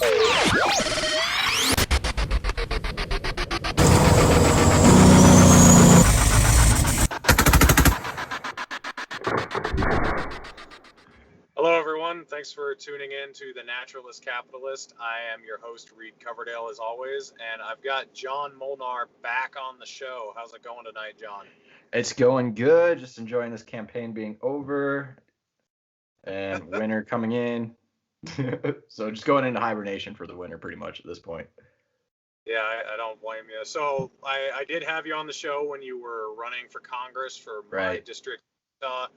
Hello, everyone. Thanks for tuning in to The Naturalist Capitalist. I am your host, Reed Coverdale, as always, and I've got John Molnar back on the show. How's it going tonight, John? It's going good. Just enjoying this campaign being over and winter coming in. So just going into hibernation for the winter pretty much at this point. Yeah, I don't blame you. So I did have you on the show when you were running for Congress for my district. How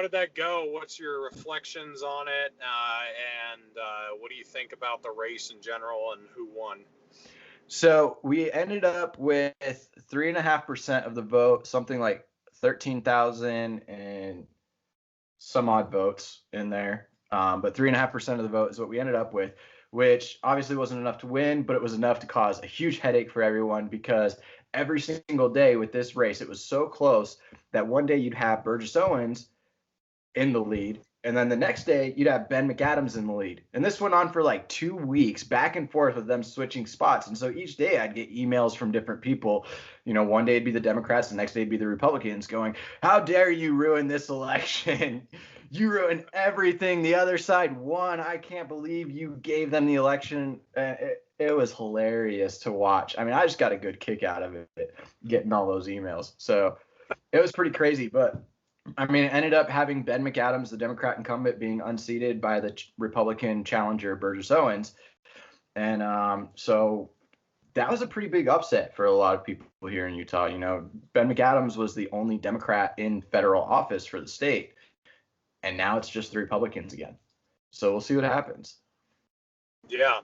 did that go? What's your reflections on it? And what do you think about the race in general and who won? So we ended up with 3.5% of the vote, something like 13,000 and some odd votes in there. But 3.5% of the vote is what we ended up with, which obviously wasn't enough to win, but it was enough to cause a huge headache for everyone because every single day with this race, it was so close that one day you'd have Burgess Owens in the lead, and then the next day you'd have Ben McAdams in the lead. And this went on for like 2 weeks, back and forth with them switching spots. And so each day I'd get emails from different people. You know, one day it'd be the Democrats, the next day it'd be the Republicans going, "How dare you ruin this election? You ruined everything. The other side won. I can't believe you gave them the election." It was hilarious to watch. I mean, I just got a good kick out of it, getting all those emails. So it was pretty crazy. But I mean, it ended up having Ben McAdams, the Democrat incumbent, being unseated by the Republican challenger, Burgess Owens. And so that was a pretty big upset for a lot of people here in Utah. You know, Ben McAdams was the only Democrat in federal office for the state. And now it's just the Republicans again. So we'll see what happens. Yeah,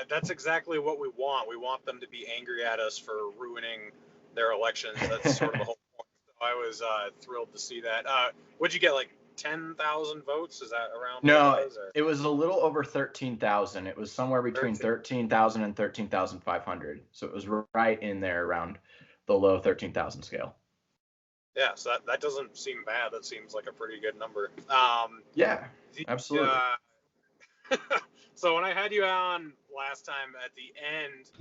that's exactly what we want. We want them to be angry at us for ruining their elections. That's sort of the whole point. So I was thrilled to see that. What'd you get, like 10,000 votes? Is that around? No, it was a little over 13,000. It was somewhere between 13,000 and 13,500. So it was right in there around the low 13,000 scale. Yeah, so that doesn't seem bad. That seems like a pretty good number. Yeah, absolutely. So when I had you on last time, at the end,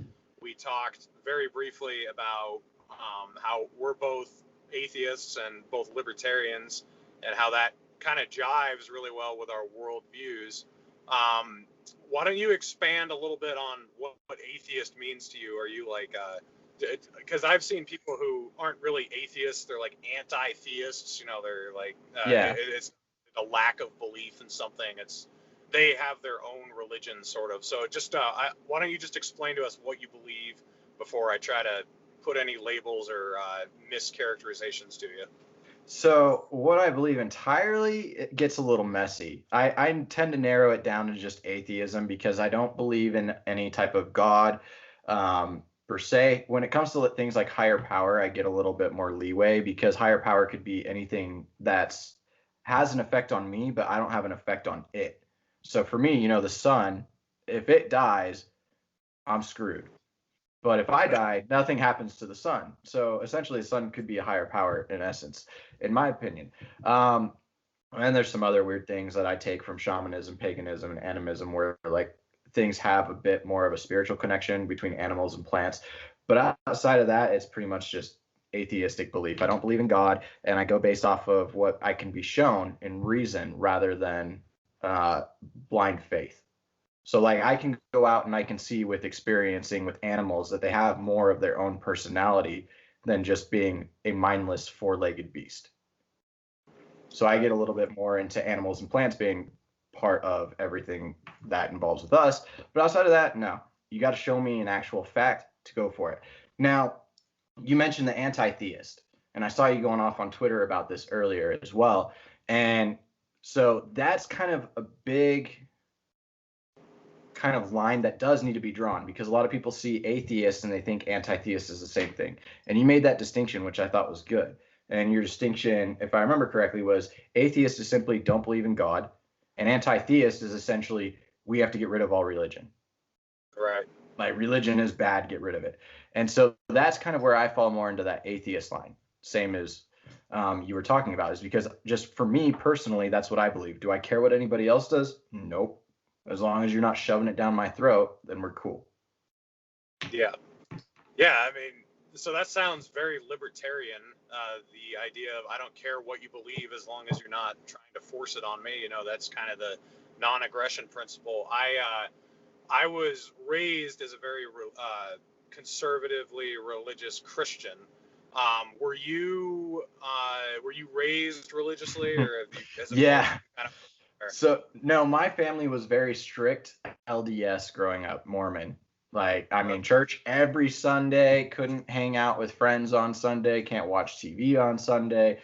we talked very briefly about how we're both atheists and both libertarians, and how that kind of jives really well with our worldviews. Why don't you expand a little bit on what atheist means to you? Are you like because I've seen people who aren't really atheists, they're like anti-theists, you know, they're like, it's a lack of belief in something. They have their own religion, sort of. So just, why don't you just explain to us what you believe before I try to put any labels or mischaracterizations to you? So what I believe entirely, it gets a little messy. I tend to narrow it down to just atheism because I don't believe in any type of God, per se. When it comes to things like higher power, I get a little bit more leeway because higher power could be anything that's has an effect on me, but I don't have an effect on it. So for me, you know, the sun, if it dies, I'm screwed. But if I die, nothing happens to the sun. So essentially, the sun could be a higher power in essence, in my opinion. And there's some other weird things that I take from shamanism, paganism, and animism, where like things have a bit more of a spiritual connection between animals and plants. But outside of that, it's pretty much just atheistic belief. I don't believe in God, and I go based off of what I can be shown in reason rather than blind faith. So like I can go out and I can see with experiencing with animals that they have more of their own personality than just being a mindless four-legged beast. So I get a little bit more into animals and plants being part of everything that involves with us. But outside of that, no. You got to show me an actual fact to go for it. Now, you mentioned the anti-theist, and I saw you going off on Twitter about this earlier as well. And so that's kind of a big kind of line that does need to be drawn, because a lot of people see atheists and they think anti-theist is the same thing. And you made that distinction, which I thought was good. And your distinction, if I remember correctly, was atheist is simply don't believe in God, and anti-theist is essentially we have to get rid of all religion. Right. Like religion is bad, get rid of it. And so that's kind of where I fall more into that atheist line. Same as you were talking about, is because just for me personally, that's what I believe. Do I care what anybody else does? Nope. As long as you're not shoving it down my throat, then we're cool. Yeah. Yeah, I mean, so that sounds very libertarian. The idea of I don't care what you believe as long as you're not trying to force it on me. That's kind of the non-aggression principle. I was raised as a very conservatively religious Christian. Were you raised religiously, or has it always Yeah. kind of? So no, my family was very strict LDS growing up, Mormon. Like, I mean, church every Sunday, couldn't hang out with friends on Sunday, can't watch TV on Sunday,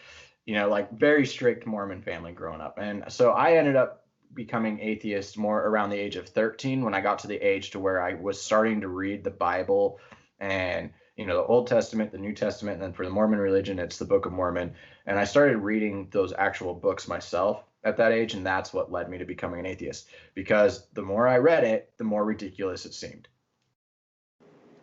like very strict Mormon family growing up. And so I ended up becoming atheist more around the age of 13, when I got to the age to where I was starting to read the Bible and, the Old Testament, the New Testament, and then for the Mormon religion, it's the Book of Mormon. And I started reading those actual books myself at that age, and that's what led me to becoming an atheist, because the more I read it, the more ridiculous it seemed.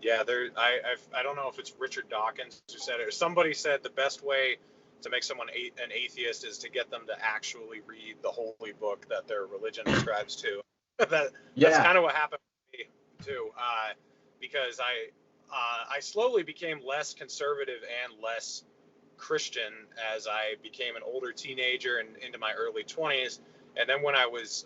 Yeah, I don't know if it's Richard Dawkins who said it, or somebody said the best way to make someone an atheist is to get them to actually read the holy book that their religion ascribes to. That's Yeah. kind of what happened to me too, because I slowly became less conservative and less Christian as I became an older teenager and into my early 20s. And then when I was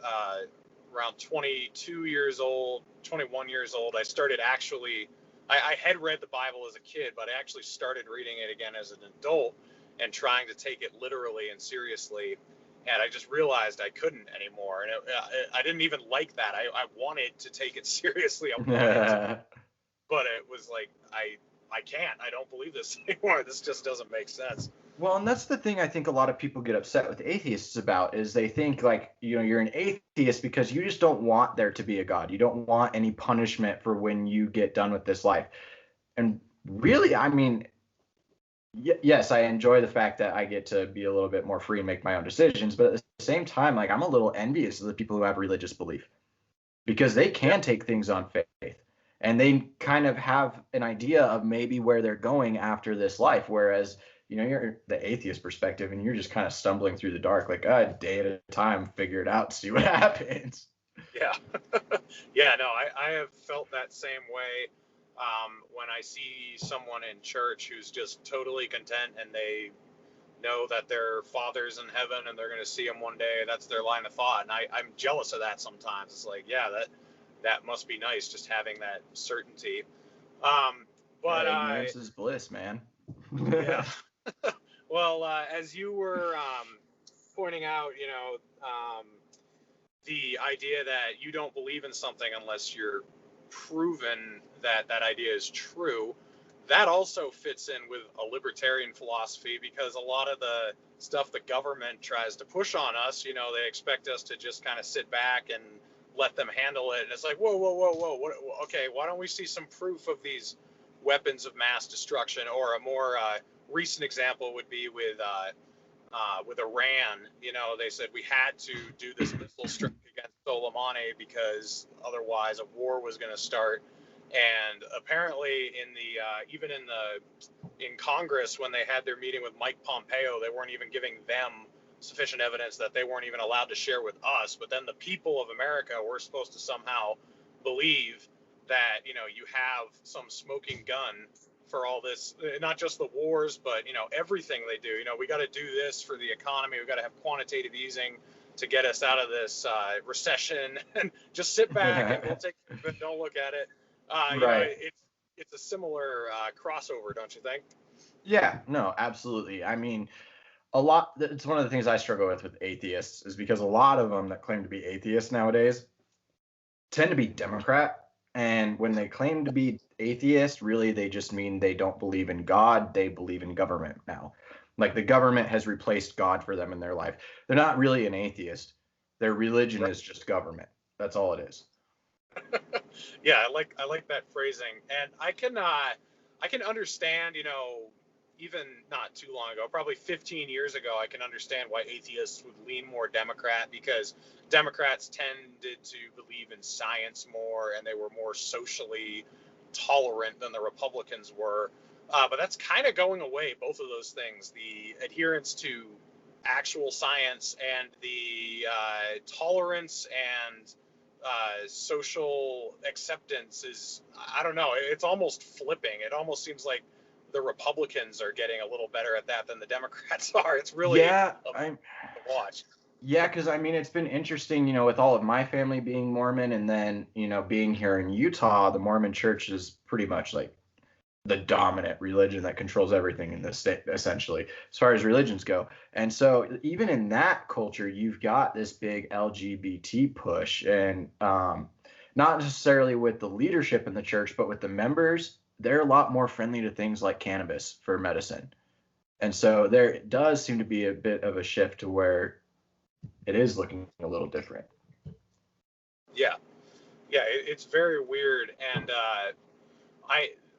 around 22 years old, 21 years old, I started actually, I had read the Bible as a kid, but I actually started reading it again as an adult and trying to take it literally and seriously. And I just realized I couldn't anymore. And I didn't even like that. I wanted to take it seriously. I wanted to, but it was like, I can't. I don't believe this anymore. This just doesn't make sense. Well, and that's the thing I think a lot of people get upset with atheists about, is they think like, you're an atheist because you just don't want there to be a God. You don't want any punishment for when you get done with this life. And really, I mean, yes, I enjoy the fact that I get to be a little bit more free and make my own decisions, but at the same time, like, I'm a little envious of the people who have religious belief, because they can take things on faith and they kind of have an idea of maybe where they're going after this life. Whereas, you're the atheist perspective and you're just kind of stumbling through the dark, like, a day at a time, figure it out, see what happens. Yeah. Yeah, no, I have felt that same way when I see someone in church who's just totally content and they know that their father's in heaven and they're going to see him one day. That's their line of thought. And I'm jealous of that sometimes. It's like, yeah, that must be nice, just having that certainty. But Yeah, ignorance is bliss, man. yeah. Well, as you were pointing out, the idea that you don't believe in something unless you're proven that that idea is true, that also fits in with a libertarian philosophy, because a lot of the stuff the government tries to push on us, they expect us to just kind of sit back and let them handle it. And it's like, whoa, whoa, whoa, whoa. Okay, why don't we see some proof of these weapons of mass destruction? Or a more recent example would be with Iran. They said we had to do this missile strike against Soleimani because otherwise a war was going to start. And apparently, even in Congress, when they had their meeting with Mike Pompeo, they weren't even giving them sufficient evidence that they weren't even allowed to share with us. But then the people of America were supposed to somehow believe that you have some smoking gun for all this, not just the wars, but everything they do. We got to do this for the economy. We got to have quantitative easing to get us out of this recession, and just sit back and we'll take it, but don't look at it. Right. It's a similar crossover, don't you think? Yeah, no, absolutely. I mean, it's one of the things I struggle with atheists, is because a lot of them that claim to be atheists nowadays tend to be Democrat. And when they claim to be atheist, really they just mean they don't believe in God, they believe in government now. Like, the government has replaced God for them in their life. They're not really an atheist. Their religion Right. is just government. That's all it is. Yeah, I like that phrasing, and I can understand, even not too long ago, probably 15 years ago, I can understand why atheists would lean more Democrat, because Democrats tended to believe in science more, and they were more socially tolerant than the Republicans were. But that's kind of going away, both of those things. The adherence to actual science and the tolerance and social acceptance is, I don't know, it's almost flipping. It almost seems like the Republicans are getting a little better at that than the Democrats are. It's really Yeah, to watch. yeah, because I mean, it's been interesting, with all of my family being Mormon and then, being here in Utah, the Mormon church is pretty much like the dominant religion that controls everything in this state, essentially, as far as religions go. And so even in that culture, you've got this big LGBT push, and not necessarily with the leadership in the church, but with the members, they're a lot more friendly to things like cannabis for medicine. And so there does seem to be a bit of a shift to where it is looking a little different. Yeah, it's very weird, and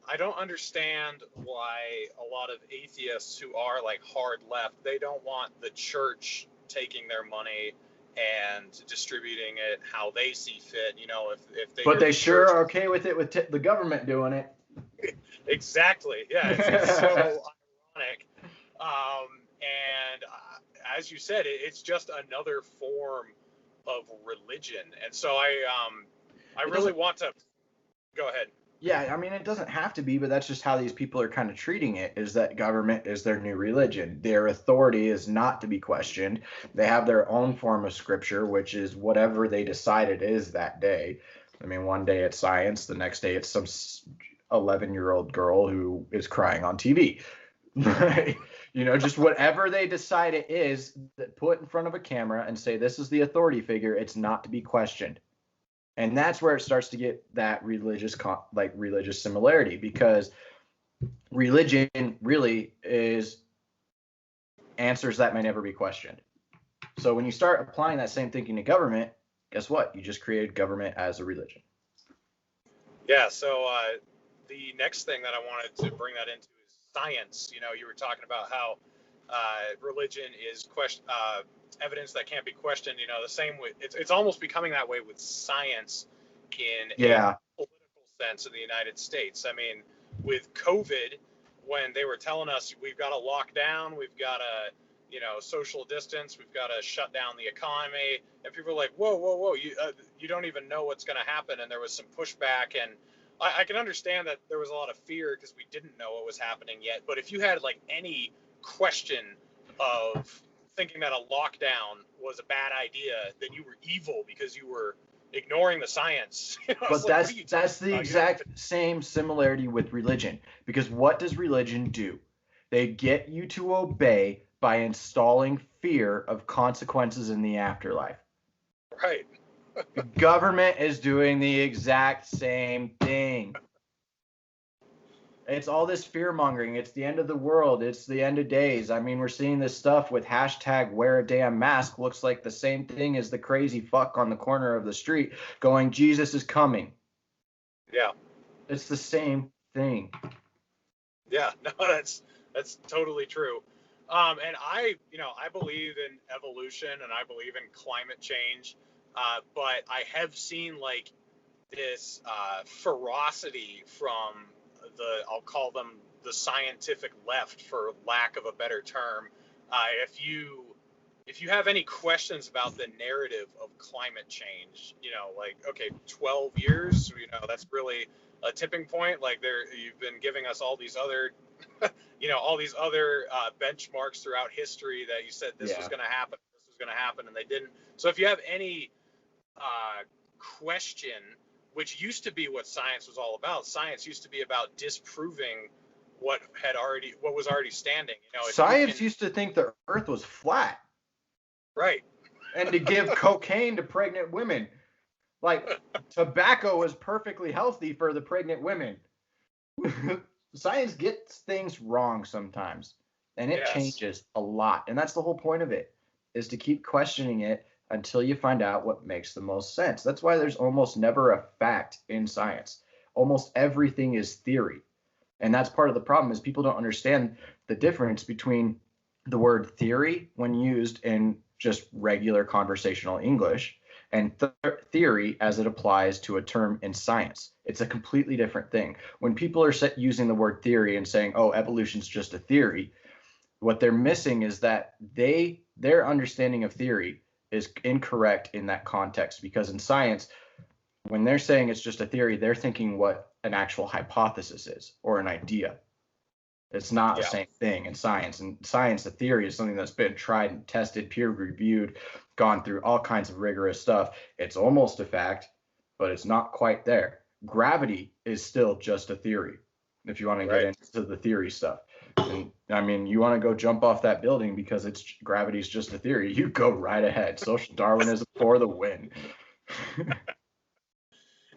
I don't understand why a lot of atheists who are like hard left, they don't want the church taking their money and distributing it how they see fit. If they But they sure are okay with it, with the government doing it. Exactly. Yeah, it's so ironic. And as you said, it's just another form of religion. And so I really want to go ahead. Yeah, I mean, it doesn't have to be, but that's just how these people are kind of treating it, is that government is their new religion. Their authority is not to be questioned. They have their own form of scripture, which is whatever they decide it is that day. I mean, one day it's science, the next day it's some 11-year-old girl who is crying on TV. Right? Just whatever they decide it is, that put in front of a camera and say, this is the authority figure, it's not to be questioned. And that's where it starts to get that religious similarity, because religion really is answers that may never be questioned. So when you start applying that same thinking to government, guess what? You just created government as a religion. Yeah, so the next thing that I wanted to bring that into is science. You were talking about how religion is evidence that can't be questioned. The same way, it's almost becoming that way with science in a political sense in the United States. I mean, with COVID, when they were telling us we've got to lock down, we've got to social distance, we've got to shut down the economy, and people are like, whoa, you don't even know what's going to happen. And there was some pushback, and I can understand that there was a lot of fear because we didn't know what was happening yet. But if you had like any question of thinking that a lockdown was a bad idea, then you were evil because you were ignoring the science. But that's the exact same similarity with religion, because what does religion do? They get you to obey by installing fear of consequences in the afterlife. Right. The government is doing the exact same thing. It's all this fear mongering. It's the end of the world. It's the end of days. I mean, we're seeing this stuff with hashtag wear a damn mask. Looks like the same thing as the crazy fuck on the corner of the street going, Jesus is coming. Yeah. It's the same thing. Yeah, no, that's totally true. And I believe in evolution and I believe in climate change. But I have seen like this ferocity from I'll call them the scientific left, for lack of a better term. If you have any questions about the narrative of climate change, like, okay, 12 years, that's really a tipping point. Like you've been giving us all these other, all these other benchmarks throughout history that you said this was going to happen, and they didn't. So if you have any question, which used to be what science was all about. Science used to be about disproving what was already standing. Science used to think the earth was flat. Right. And to give cocaine to pregnant women. Like, tobacco was perfectly healthy for the pregnant women. Science gets things wrong sometimes. And it changes a lot. And that's the whole point of it, is to keep questioning it until you find out what makes the most sense. That's why there's almost never a fact in science. Almost everything is theory. And that's part of the problem, is people don't understand the difference between the word theory when used in just regular conversational English and theory as it applies to a term in science. It's a completely different thing. When people are using the word theory and saying, oh, evolution's just a theory, what they're missing is that their understanding of theory is incorrect in that context, because in science, when they're saying it's just a theory, they're thinking what an actual hypothesis is or an idea. It's not the same thing in science. In science, a theory is something that's been tried and tested, peer reviewed, gone through all kinds of rigorous stuff. It's almost a fact, but it's not quite there. Gravity is still just a theory, if you want to get into the theory stuff. And I mean, you want to go jump off that building because gravity's just a theory, you go right ahead. Social Darwinism for the win.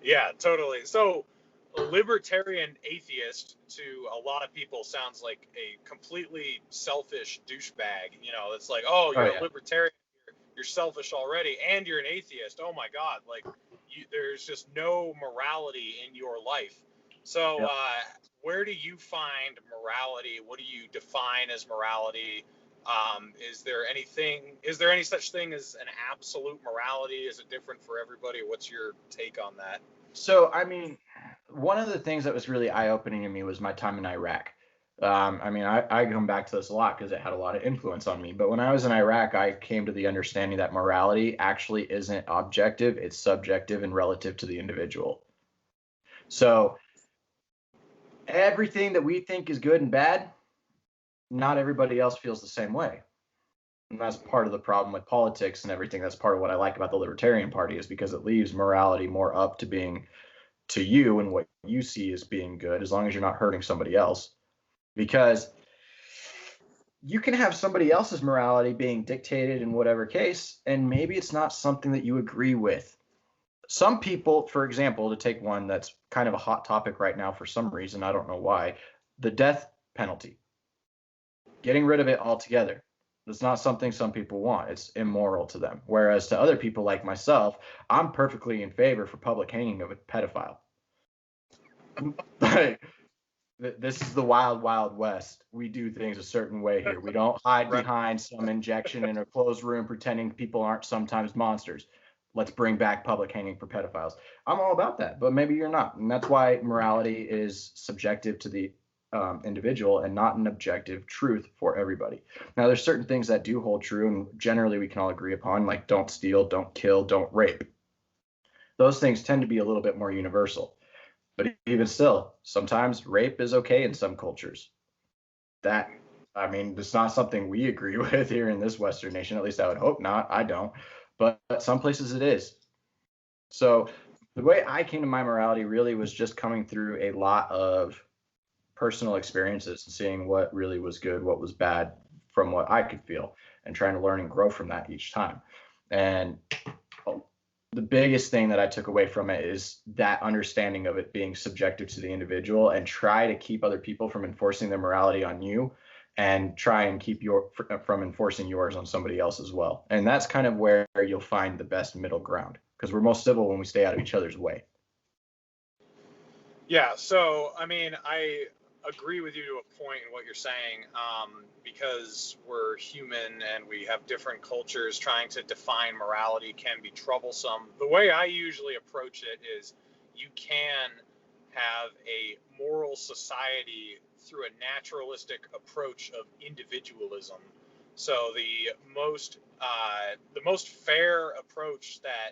Yeah, totally. So a libertarian atheist to a lot of people sounds like a completely selfish douchebag. You know, it's like, oh, you're a libertarian, you're selfish already, and you're an atheist. Oh my God, like there's just no morality in your life. So where do you find morality? What do you define as morality? Is there any such thing as an absolute morality? Is it different for everybody? What's your take on that? So, I mean, one of the things that was really eye-opening to me was my time in Iraq. I mean, I come back to this a lot because it had a lot of influence on me. But when I was in Iraq, I came to the understanding that morality actually isn't objective, it's subjective and relative to the individual. So everything that we think is good and bad, not everybody else feels the same way. And that's part of the problem with politics and everything. That's part of what I like about the Libertarian Party, is because it leaves morality more up to being to you and what you see as being good, as long as you're not hurting somebody else. Because you can have somebody else's morality being dictated in whatever case, and maybe it's not something that you agree with. Some people, for example, to take one that's kind of a hot topic right now for some reason, I don't know why, the death penalty. Getting rid of it altogether. It's not something some people want. It's immoral to them. Whereas to other people like myself, I'm perfectly in favor for public hanging of a pedophile. Like, this is the wild, wild west. We do things a certain way here. We don't hide behind some injection in a closed room pretending people aren't sometimes monsters. Let's bring back public hanging for pedophiles. I'm all about that, but maybe you're not. And that's why morality is subjective to the individual and not an objective truth for everybody. Now, there's certain things that do hold true, and generally we can all agree upon, like don't steal, don't kill, don't rape. Those things tend to be a little bit more universal. But even still, sometimes rape is okay in some cultures. That, I mean, it's not something we agree with here in this Western nation. At least I would hope not. I don't. But some places it is. So the way I came to my morality really was just coming through a lot of personal experiences and seeing what really was good, what was bad from what I could feel, and trying to learn and grow from that each time. And the biggest thing that I took away from it is that understanding of it being subjective to the individual, and try to keep other people from enforcing their morality on you, and try and keep from enforcing yours on somebody else as well. And that's kind of where you'll find the best middle ground, because we're most civil when we stay out of each other's way. Yeah, so I mean, I agree with you to a point in what you're saying, because we're human and we have different cultures. Trying to define morality can be troublesome. The way I usually approach it is you can have a moral society through a naturalistic approach of individualism. So the most fair approach that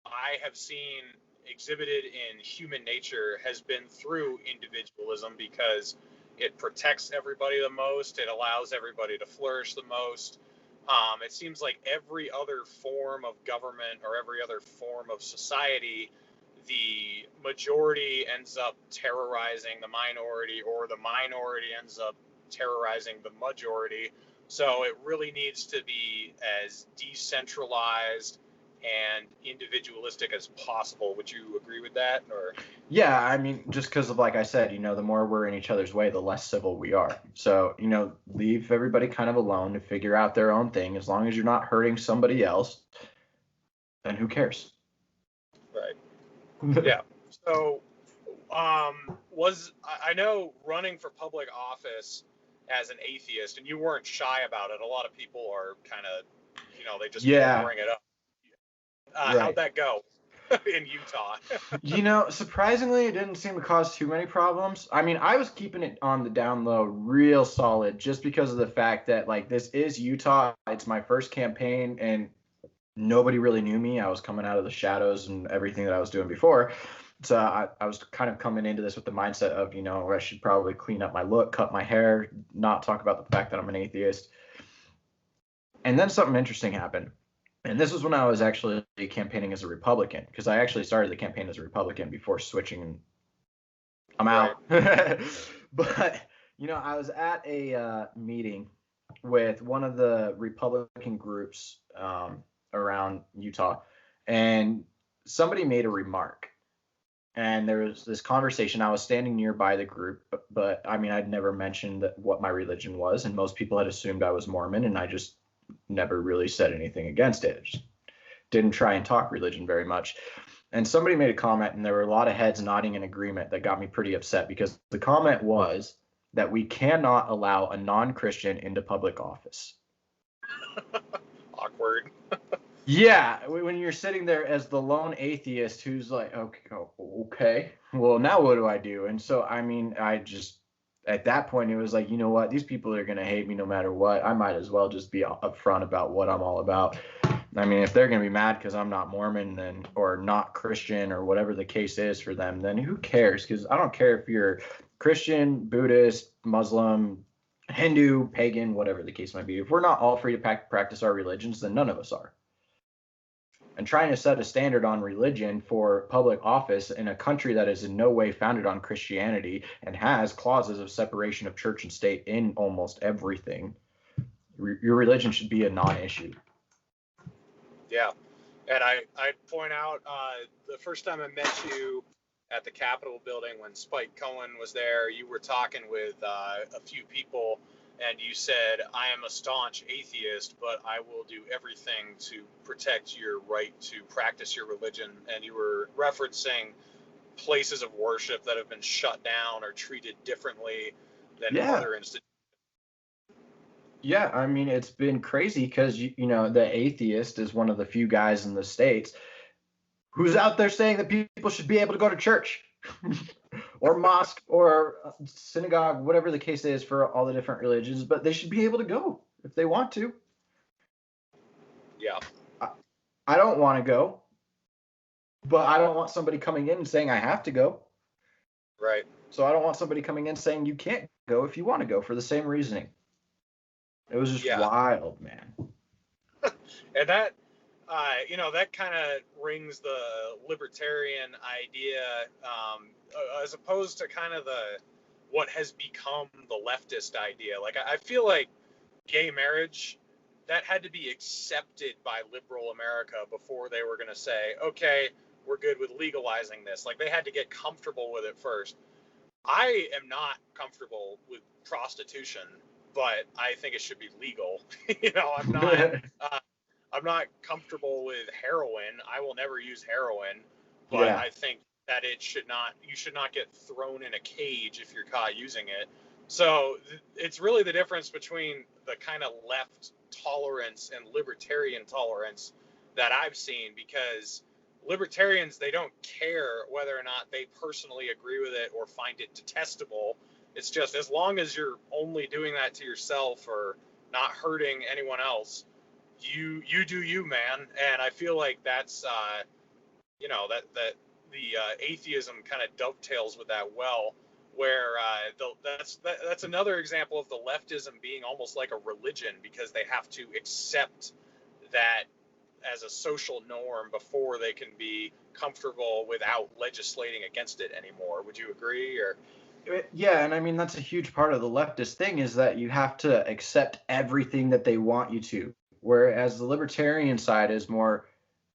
I have seen exhibited in human nature has been through individualism, because it protects everybody the most. It allows everybody to flourish the most. It seems like every other form of government or every other form of society, the majority ends up terrorizing the minority, or the minority ends up terrorizing the majority. So it really needs to be as decentralized and individualistic as possible. Would you agree with that? Or yeah, I mean, just because of, like I said, the more we're in each other's way, the less civil we are. So leave everybody kind of alone to figure out their own thing. As long as you're not hurting somebody else, then who cares? Right. Yeah. So I know running for public office as an atheist, and you weren't shy about it. A lot of people are kind of, they just bring it up. How'd that go in Utah? Surprisingly, it didn't seem to cause too many problems. I mean, I was keeping it on the down low real solid just because of the fact that, like, this is Utah. It's my first campaign, and nobody really knew me. I was coming out of the shadows and everything that I was doing before. So I was kind of coming into this with the mindset of, I should probably clean up my look, cut my hair, not talk about the fact that I'm an atheist. And then something interesting happened. And this was when I was actually campaigning as a Republican, because I actually started the campaign as a Republican before switching. I'm out. But, I was at a meeting with one of the Republican groups around Utah, and somebody made a remark. And there was this conversation. I was standing nearby the group, but I mean, I'd never mentioned what my religion was, and most people had assumed I was Mormon, and I just never really said anything against it. Just didn't try and talk religion very much. And somebody made a comment, and there were a lot of heads nodding in agreement that got me pretty upset, because the comment was that we cannot allow a non-Christian into public office. Awkward. Yeah, when you're sitting there as the lone atheist who's like, okay, well, now what do I do? And so, I mean, at that point, it was like, you know what? These people are going to hate me no matter what. I might as well just be upfront about what I'm all about. I mean, if they're going to be mad because I'm not Mormon or not Christian or whatever the case is for them, then who cares? Because I don't care if you're Christian, Buddhist, Muslim, Hindu, pagan, whatever the case might be. If we're not all free to practice our religions, then none of us are. And trying to set a standard on religion for public office in a country that is in no way founded on Christianity and has clauses of separation of church and state in almost everything, your religion should be a non-issue. Yeah. And I'd point out the first time I met you at the Capitol building when Spike Cohen was there, you were talking with a few people, and you said, I am a staunch atheist, but I will do everything to protect your right to practice your religion. And you were referencing places of worship that have been shut down or treated differently than other institutions. Yeah, I mean, it's been crazy because, the atheist is one of the few guys in the States who's out there saying that people should be able to go to church or mosque or synagogue, whatever the case is for all the different religions, but they should be able to go if they want to. Yeah. I don't want to go, but I don't want somebody coming in and saying I have to go. Right. So I don't want somebody coming in saying you can't go if you want to go for the same reasoning. It was just wild, man. And that, that kind of rings the libertarian idea, as opposed to kind of what has become the leftist idea. Like, I feel like gay marriage, that had to be accepted by liberal America before they were going to say, okay, we're good with legalizing this. Like, they had to get comfortable with it first. I am not comfortable with prostitution, but I think it should be legal. I'm not comfortable with heroin. I will never use heroin, but I think that you should not get thrown in a cage if you're caught using it. So it's really the difference between the kind of left tolerance and libertarian tolerance that I've seen, because libertarians, they don't care whether or not they personally agree with it or find it detestable. It's just, as long as you're only doing that to yourself or not hurting anyone else, you do you, man. And I feel like that's that the atheism kind of dovetails with that well, where that's another example of the leftism being almost like a religion, because they have to accept that as a social norm before they can be comfortable without legislating against it anymore. Would you agree? Or yeah, and I mean, that's a huge part of the leftist thing, is that you have to accept everything that they want you to. Whereas the libertarian side is more,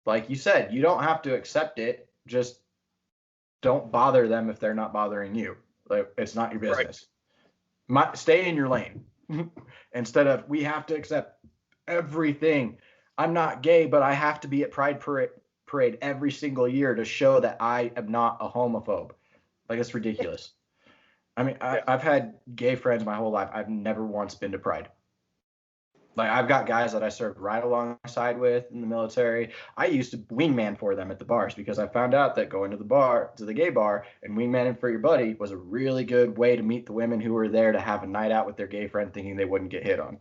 like you said, you don't have to accept it. Just don't bother them if they're not bothering you. Like, it's not your business. Right. Stay in your lane. Instead of, we have to accept everything. I'm not gay, but I have to be at Pride Parade every single year to show that I am not a homophobe. Like, it's ridiculous. I mean, I've had gay friends my whole life. I've never once been to Pride. Like I've got guys that I served right alongside with in the military. I used to wingman for them at the bars because I found out that going to the gay bar, and wingmanning for your buddy was a really good way to meet the women who were there to have a night out with their gay friend, thinking they wouldn't get hit on.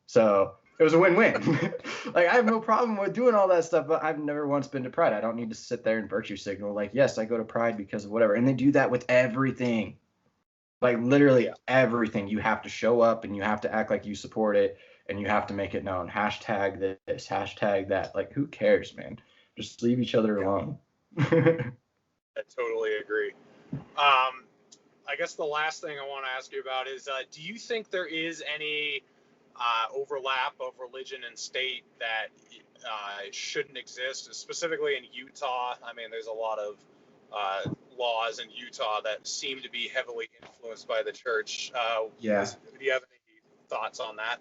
So it was a win-win. Like I have no problem with doing all that stuff, but I've never once been to Pride. I don't need to sit there and virtue signal like, yes, I go to Pride because of whatever. And they do that with everything. Like literally everything. You have to show up and you have to act like you support it and you have to make it known. Hashtag this, hashtag that. Like who cares, man? Just leave each other alone. I totally agree. I guess the last thing I want to ask you about is, do you think there is any overlap of religion and state that shouldn't exist, specifically in Utah? I mean, there's a lot of laws in Utah that seem to be heavily influenced by the church. Yeah. Do you have any thoughts on that?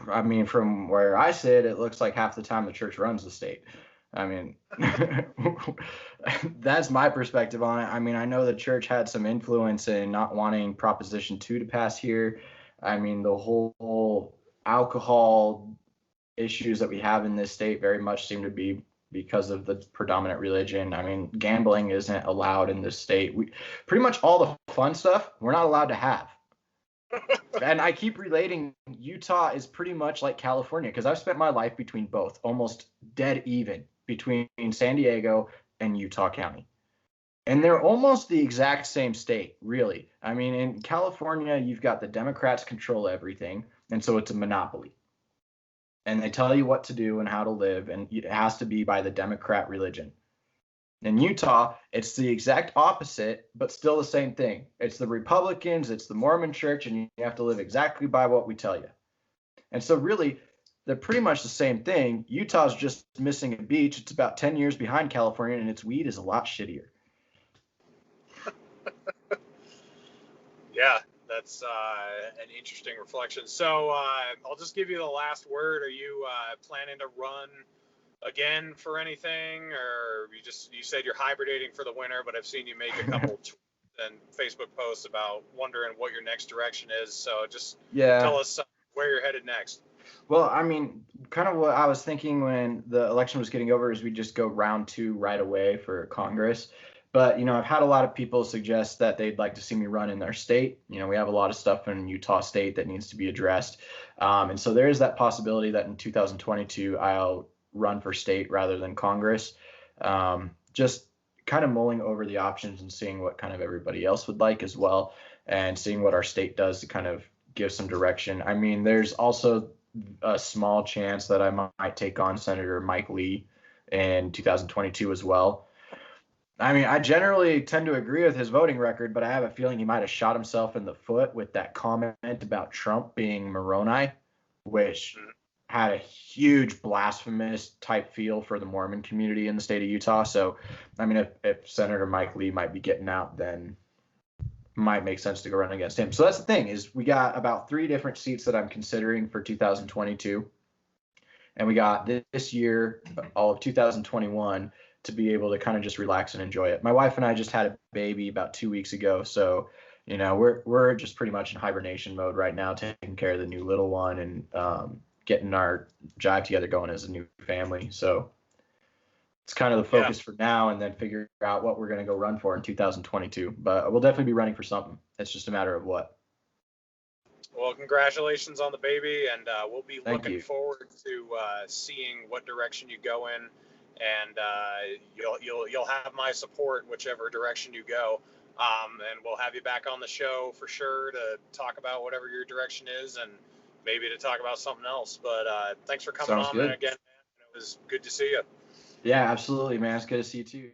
I mean, from where I sit, it looks like half the time the church runs the state. I mean, that's my perspective on it. I mean, I know the church had some influence in not wanting Proposition 2 to pass here. I mean, the whole alcohol issues that we have in this state very much seem to be because of the predominant religion. I mean, gambling isn't allowed in this state. We pretty much all the fun stuff we're not allowed to have. And I keep relating Utah is pretty much like California because I've spent my life between both, almost dead even between San Diego and Utah County. And they're almost the exact same state, really. I mean, in California, you've got the Democrats control everything, and so it's a monopoly. And they tell you what to do and how to live, and it has to be by the Democrat religion. In Utah, it's the exact opposite, but still the same thing. It's the Republicans, it's the Mormon church, and you have to live exactly by what we tell you. And so really, they're pretty much the same thing. Utah's just missing a beach. It's about 10 years behind California, and its weed is a lot shittier. Yeah, that's an interesting reflection. So I'll just give you the last word. Are you planning to run again for anything, or you said you're hibernating for the winter, but I've seen you make a couple tweets and Facebook posts about wondering what your next direction is. So just tell us where you're headed next. Well, I mean, kind of what I was thinking when the election was getting over is we just go round 2 right away for Congress. But, I've had a lot of people suggest that they'd like to see me run in their state. We have a lot of stuff in Utah State that needs to be addressed. And so there is that possibility that in 2022, I'll run for state rather than Congress. Just kind of mulling over the options and seeing what kind of everybody else would like as well, and seeing what our state does to kind of give some direction. I mean, there's also a small chance that I might take on Senator Mike Lee in 2022 as well. I mean, I generally tend to agree with his voting record, but I have a feeling he might have shot himself in the foot with that comment about Trump being Moroni, which had a huge blasphemous type feel for the Mormon community in the state of Utah. So, I mean, if Senator Mike Lee might be getting out, then it might make sense to go run against him. So that's the thing, is we got about 3 different seats that I'm considering for 2022. And we got this year, all of 2021, to be able to kind of just relax and enjoy it. My wife and I just had a baby about 2 weeks ago, so we're just pretty much in hibernation mode right now, taking care of the new little one and getting our jive together going as a new family. So it's kind of the focus for now, and then figure out what we're going to go run for in 2022. But we'll definitely be running for something. It's just a matter of what. Well, congratulations on the baby, and we'll be looking forward to seeing what direction you go in. And you'll have my support whichever direction you go. And we'll have you back on the show for sure to talk about whatever your direction is, and maybe to talk about something else. But thanks for coming on again, man. It was good to see you. Yeah, absolutely, man. It's good to see you too.